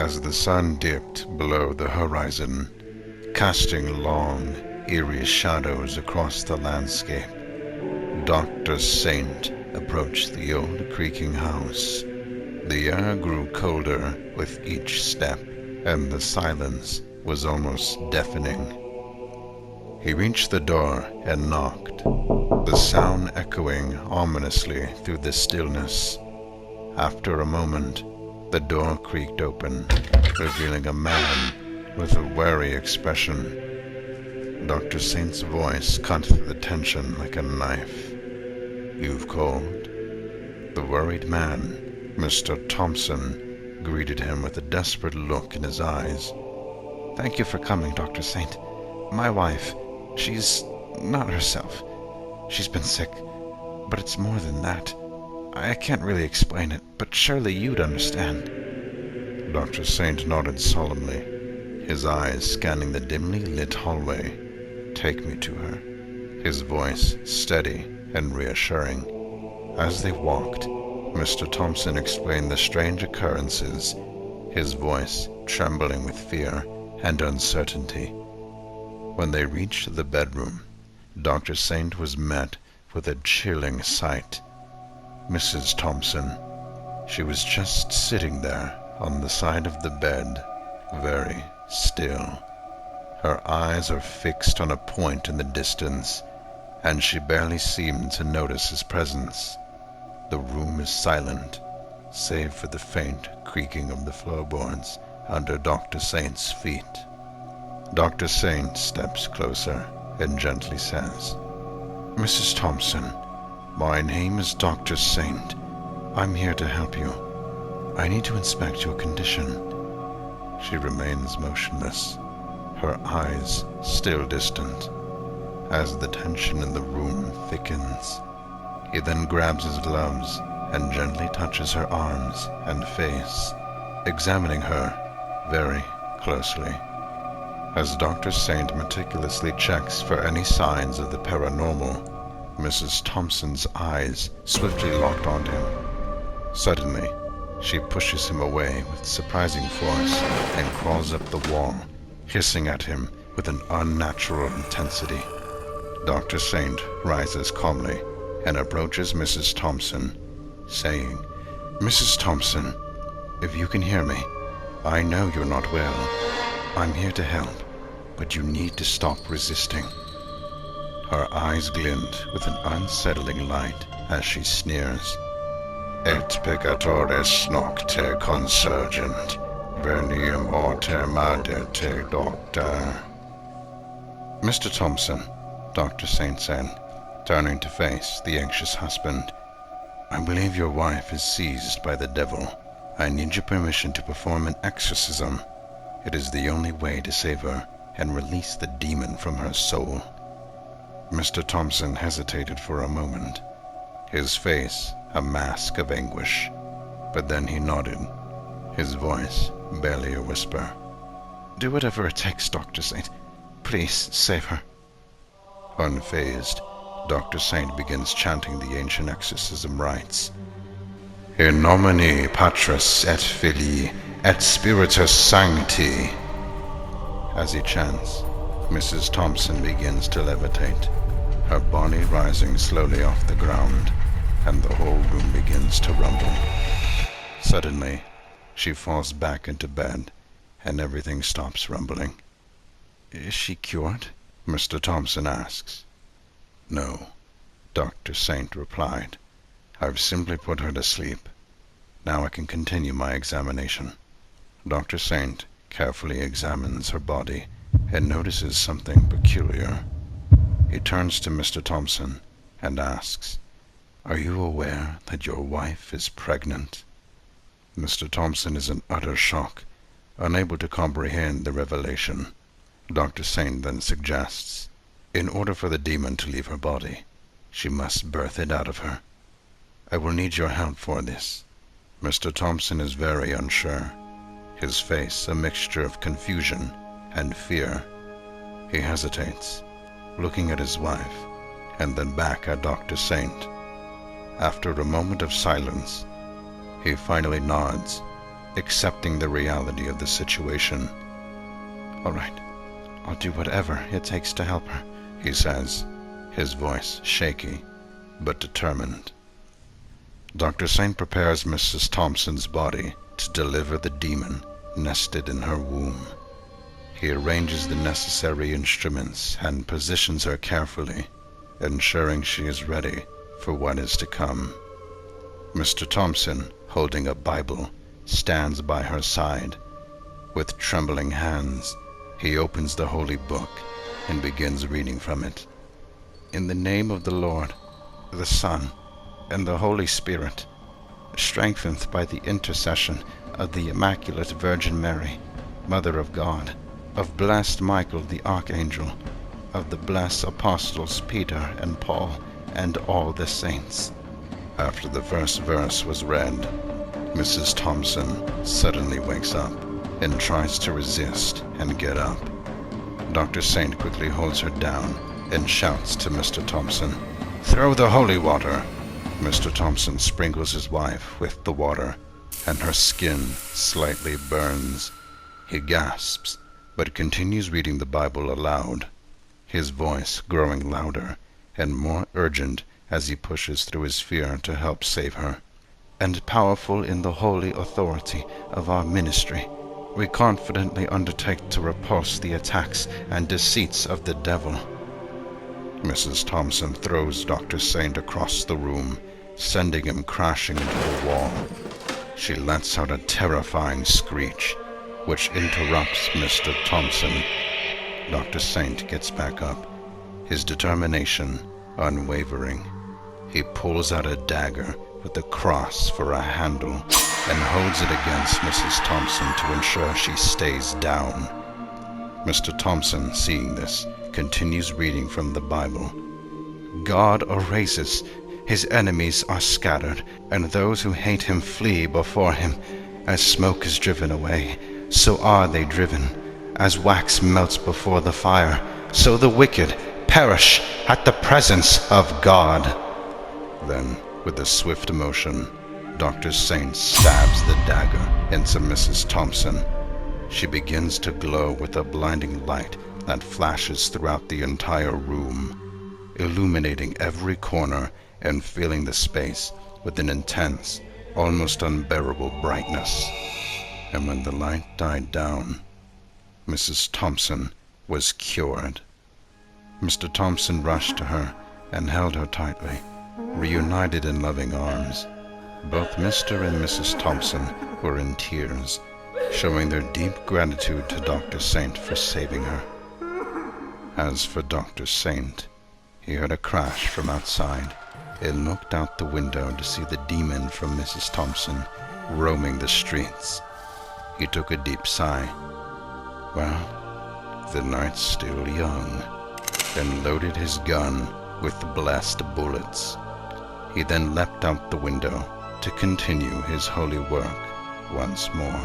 As the sun dipped below the horizon, casting long, eerie shadows across the landscape, Dr. Saint approached the old creaking house. The air grew colder with each step, and the silence was almost deafening. He reached the door and knocked, the sound echoing ominously through the stillness. After a moment, the door creaked open, revealing a man with a wary expression. Dr. Saint's voice cut through the tension like a knife. "You've called?" The worried man, Mr. Thompson, greeted him with a desperate look in his eyes. "Thank you for coming, Dr. Saint. My wife, she's not herself. She's been sick, but it's more than that. I can't really explain it, but surely you'd understand." Dr. Saint nodded solemnly, his eyes scanning the dimly lit hallway. "Take me to her," his voice steady and reassuring. As they walked, Mr. Thompson explained the strange occurrences, his voice trembling with fear and uncertainty. When they reached the bedroom, Dr. Saint was met with a chilling sight. Mrs. Thompson. She was just sitting there on the side of the bed, very still. Her eyes are fixed on a point in the distance, and she barely seemed to notice his presence. The room is silent, save for the faint creaking of the floorboards under Dr. Saint's feet. Dr. Saint steps closer and gently says, "Mrs. Thompson, my name is Dr. Saint. I'm here to help you. I need to inspect your condition." She remains motionless, her eyes still distant. As the tension in the room thickens, he then grabs his gloves and gently touches her arms and face, examining her very closely. As Dr. Saint meticulously checks for any signs of the paranormal, Mrs. Thompson's eyes swiftly locked on him. Suddenly, she pushes him away with surprising force and crawls up the wall, hissing at him with an unnatural intensity. Dr. Saint rises calmly and approaches Mrs. Thompson, saying, "Mrs. Thompson, if you can hear me, I know you're not well. I'm here to help, but you need to stop resisting." Her eyes glint with an unsettling light as she sneers. "Et peccatoris nocte consurgent, veniam orte madete doctor." "Mr. Thompson," Dr. Saint said, turning to face the anxious husband, "I believe your wife is seized by the devil. I need your permission to perform an exorcism. It is the only way to save her and release the demon from her soul." Mr. Thompson hesitated for a moment, his face a mask of anguish, but then he nodded, his voice barely a whisper. "Do whatever it takes, Dr. Saint. Please save her." Unfazed, Dr. Saint begins chanting the ancient exorcism rites. "In nomine Patris et Filii et Spiritus Sancti." As he chants, Mrs. Thompson begins to levitate, her body rising slowly off the ground, and the whole room begins to rumble. Suddenly, she falls back into bed, and everything stops rumbling. "Is she cured?" Mr. Thompson asks. "No," Dr. Saint replied. "I've simply put her to sleep. Now I can continue my examination." Dr. Saint carefully examines her body and notices something peculiar. He turns to Mr. Thompson and asks, "Are you aware that your wife is pregnant?" Mr. Thompson is in utter shock, unable to comprehend the revelation. Dr. Saint then suggests, in order for the demon to leave her body, she must birth it out of her. "I will need your help for this." Mr. Thompson is very unsure, his face a mixture of confusion and fear. He hesitates, looking at his wife, and then back at Dr. Saint. After a moment of silence, he finally nods accepting the reality of the situation. "All right, I'll do whatever it takes to help her," he says, his voice shaky but determined. Dr. Saint prepares Mrs. Thompson's body to deliver the demon nested in her womb. He arranges the necessary instruments and positions her carefully, ensuring she is ready for what is to come. Mr. Thompson, holding a Bible, stands by her side. With trembling hands, he opens the holy book and begins reading from it. "In the name of the Lord, the Son, and the Holy Spirit, strengthened by the intercession of the Immaculate Virgin Mary, Mother of God, of blessed Michael the Archangel, of the blessed Apostles Peter and Paul, and all the saints." After the first verse was read, Mrs. Thompson suddenly wakes up and tries to resist and get up. Dr. Saint quickly holds her down and shouts to Mr. Thompson, "Throw the holy water!" Mr. Thompson sprinkles his wife with the water, and her skin slightly burns. He gasps, but continues reading the Bible aloud, his voice growing louder and more urgent as he pushes through his fear to help save her. "And powerful in the holy authority of our ministry, we confidently undertake to repulse the attacks and deceits of the devil." Mrs. Thompson throws Dr. Saint across the room, sending him crashing into the wall. She lets out a terrifying screech, which interrupts Mr. Thompson. Dr. Saint gets back up, his determination unwavering. He pulls out a dagger with a cross for a handle and holds it against Mrs. Thompson to ensure she stays down. Mr. Thompson, seeing this, continues reading from the Bible. "God arises, his enemies are scattered, and those who hate him flee before him. As smoke is driven away, so are they driven. As wax melts before the fire, so the wicked perish at the presence of God." Then, with a swift motion, Dr. Saint stabs the dagger into Mrs. Thompson. She begins to glow with a blinding light that flashes throughout the entire room, illuminating every corner and filling the space with an intense, almost unbearable brightness. And when the light died down, Mrs. Thompson was cured. Mr. Thompson rushed to her and held her tightly, reunited in loving arms. Both Mr. and Mrs. Thompson were in tears, showing their deep gratitude to Dr. Saint for saving her. As for Dr. Saint, he heard a crash from outside and looked out the window to see the demon from Mrs. Thompson roaming the streets. He took a deep sigh. Well, the night's still young, and loaded his gun with blessed bullets. He then leapt out the window to continue his holy work once more.